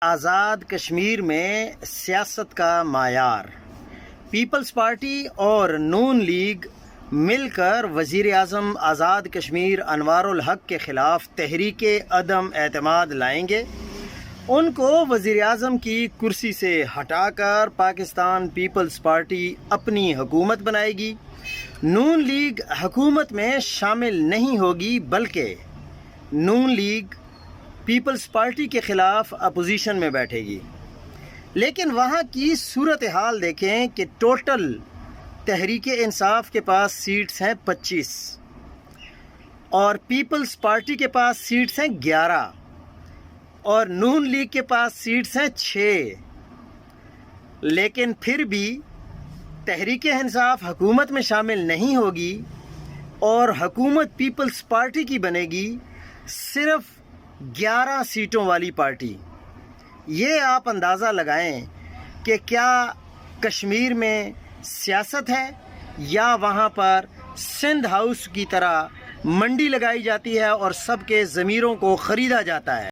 آزاد کشمیر میں سیاست کا معیار۔ پیپلز پارٹی اور نون لیگ مل کر وزیر اعظم آزاد کشمیر انوار الحق کے خلاف تحریک عدم اعتماد لائیں گے۔ ان کو وزیر اعظم کی کرسی سے ہٹا کر پاکستان پیپلز پارٹی اپنی حکومت بنائے گی۔ نون لیگ حکومت میں شامل نہیں ہوگی، بلکہ نون لیگ پیپلز پارٹی کے خلاف اپوزیشن میں بیٹھے گی۔ لیکن وہاں کی صورتحال دیکھیں کہ ٹوٹل تحریک انصاف کے پاس سیٹس ہیں 25 اور پیپلز پارٹی کے پاس سیٹس ہیں 11 اور نون لیگ کے پاس سیٹس ہیں 6۔ لیکن پھر بھی تحریک انصاف حکومت میں شامل نہیں ہوگی اور حکومت پیپلز پارٹی کی بنے گی، صرف 11 سیٹوں والی پارٹی۔ یہ آپ اندازہ لگائیں کہ کیا کشمیر میں سیاست ہے یا وہاں پر سندھ ہاؤس کی طرح منڈی لگائی جاتی ہے اور سب کے ضمیروں کو خریدا جاتا ہے۔